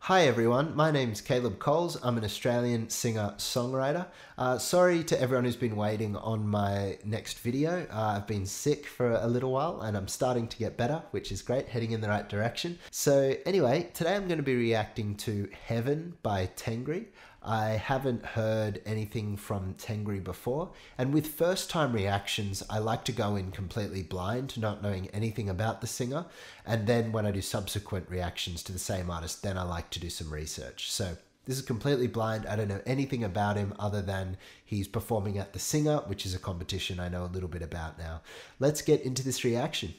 Hi everyone, my name's Caleb Coles. I'm an Australian singer-songwriter. Sorry to everyone who's been waiting on my next video. I've been sick for a little while and I'm starting to get better, which is great, heading in the right direction. So anyway, today I'm going to be reacting to Heaven by Tengri. I haven't heard anything from Tengri before, and with first time reactions I like to go in completely blind, not knowing anything about the singer, and then when I do subsequent reactions to the same artist, then I like to do some research. So this is completely blind. I don't know anything about him other than he's performing at the Singer, which is a competition I know a little bit about now. Let's get into this reaction.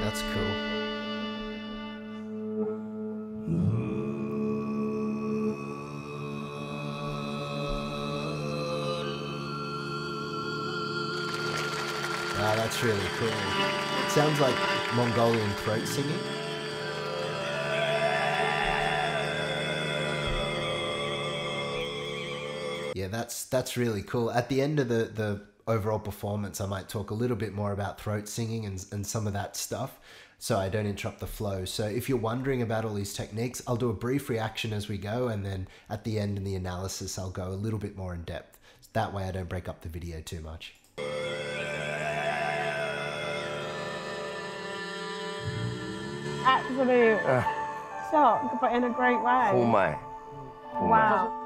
That's cool. Wow, that's really cool. It sounds like Mongolian throat singing. Yeah, that's really cool. At the end of the overall performance, I might talk a little bit more about throat singing and some of that stuff, so I don't interrupt the flow. So if you're wondering about all these techniques, I'll do a brief reaction as we go, and then at the end in the analysis, I'll go a little bit more in depth. That way I don't break up the video too much. Absolute shock, but in a great way. Oh my. Wow.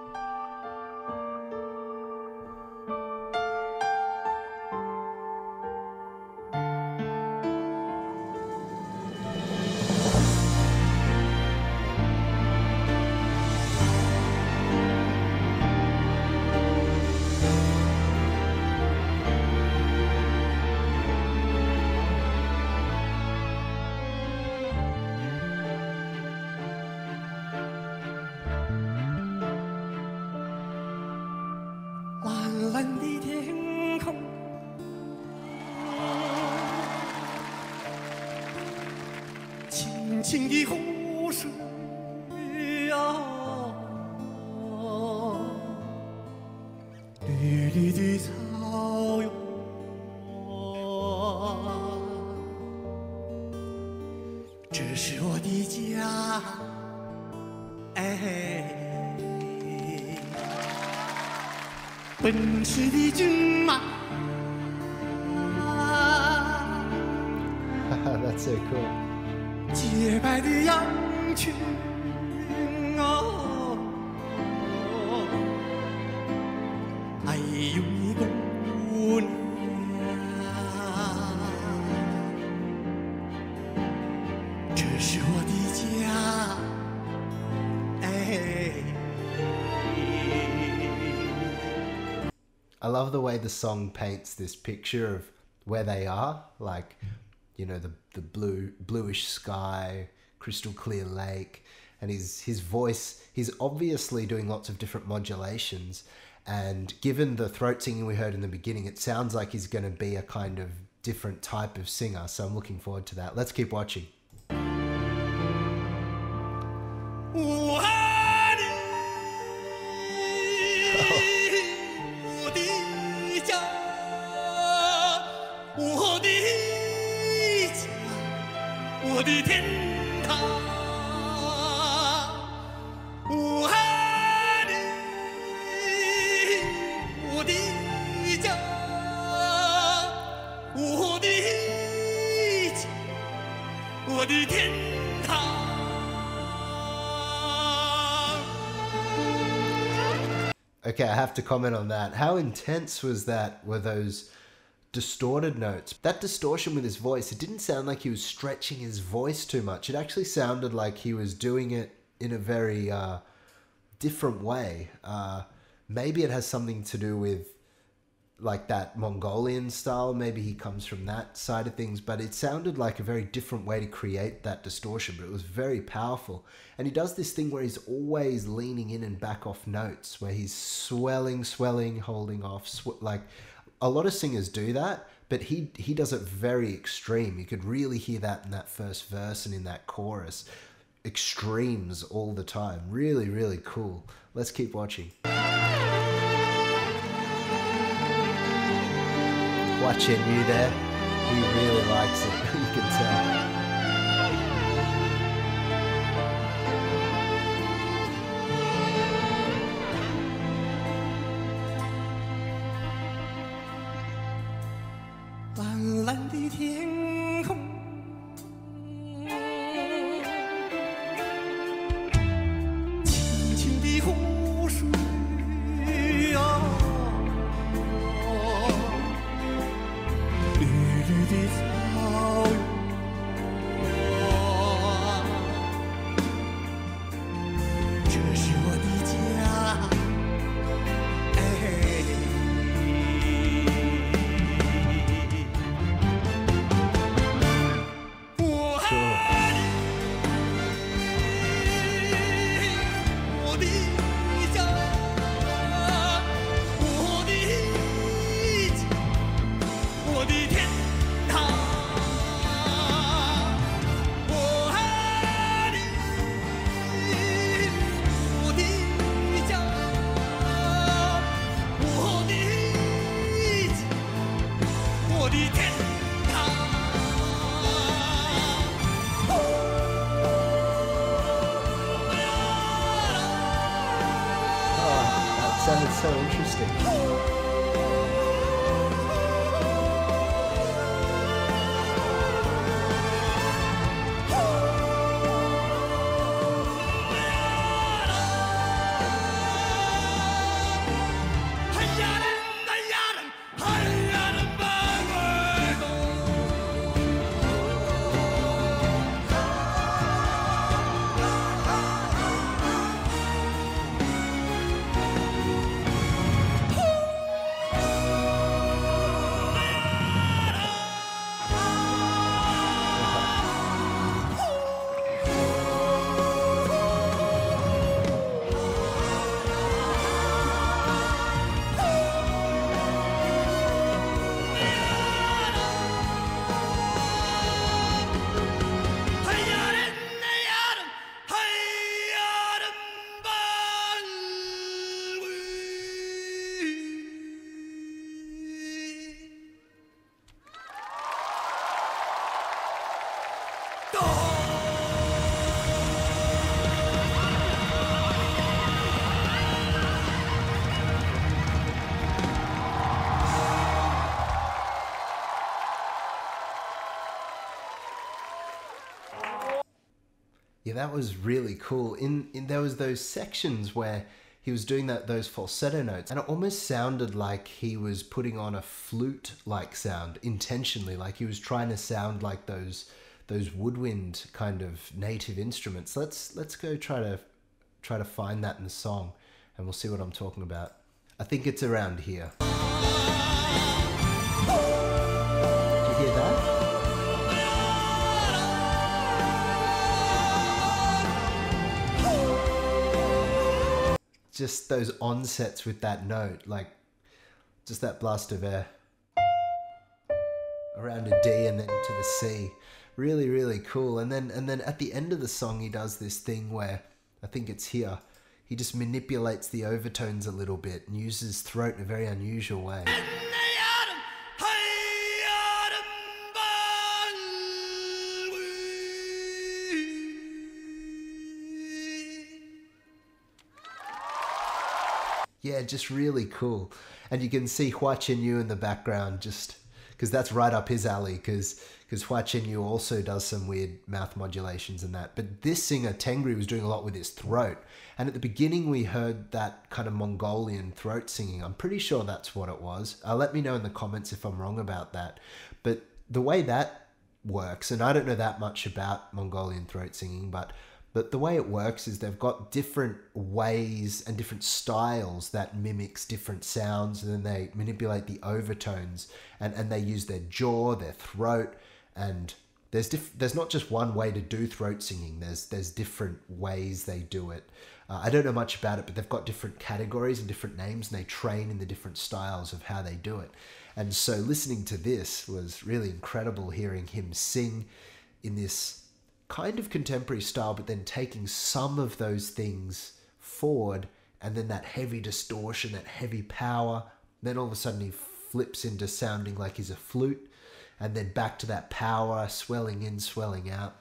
That's so cool. I love the way the song paints this picture of where they are, like, you know, the bluish sky, crystal clear lake, and his voice, he's obviously doing lots of different modulations, and given the throat singing we heard in the beginning, it sounds like he's going to be a kind of different type of singer, so I'm looking forward to that. Let's keep watching. Okay, I have to comment on that. How intense was that? Were those distorted notes? That distortion with his voice, it didn't sound like he was stretching his voice too much. It actually sounded like he was doing it in a very different way. Maybe it has something to do with like that Mongolian style. Maybe he comes from that side of things, but it sounded like a very different way to create that distortion, but it was very powerful. And he does this thing where he's always leaning in and back off notes, where he's swelling, holding off, like a lot of singers do that, but he does it very extreme. You could really hear that in that first verse and in that chorus. Extremes all the time. Really, really cool. Let's keep watching. Watching you there. He really likes it. You can tell. Sounded so interesting. Yeah, that was really cool. In there was those sections where he was doing those falsetto notes, and it almost sounded like he was putting on a flute-like sound intentionally, like he was trying to sound like those woodwind kind of native instruments. Let's go try to find that in the song, and we'll see what I'm talking about. I think it's around here. Did you hear that? Just those onsets with that note, like just that blast of air around a D and then to the C. Really, really cool. And then at the end of the song, he does this thing where, I think it's here, he just manipulates the overtones a little bit and uses his throat in a very unusual way. Yeah, just really cool. And you can see Hua Chen Yu in the background, just because that's right up his alley, because Hua Chen Yu also does some weird mouth modulations and that. But this singer, Tengri, was doing a lot with his throat. And at the beginning, we heard that kind of Mongolian throat singing. I'm pretty sure that's what it was. Let me know in the comments if I'm wrong about that. But the way that works, and I don't know that much about Mongolian throat singing, but the way it works is they've got different ways and different styles that mimics different sounds, and then they manipulate the overtones, and they use their jaw, their throat, and there's not just one way to do throat singing. There's different ways they do it. I don't know much about it, but they've got different categories and different names, and they train in the different styles of how they do it. And so listening to this was really incredible, hearing him sing in this kind of contemporary style, but then taking some of those things forward, and then that heavy distortion, that heavy power. Then all of a sudden he flips into sounding like he's a flute, and then back to that power, swelling in, swelling out.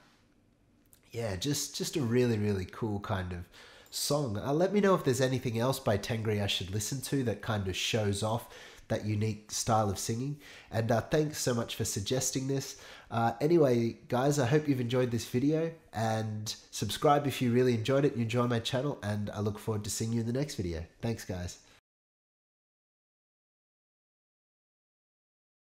Yeah, just a really, really cool kind of song. Let me know if there's anything else by Tengri I should listen to that kind of shows off that unique style of singing. And thanks so much for suggesting this. Anyway, guys, I hope you've enjoyed this video, and subscribe if you really enjoyed it. You enjoy my channel, and I look forward to seeing you in the next video. Thanks, guys.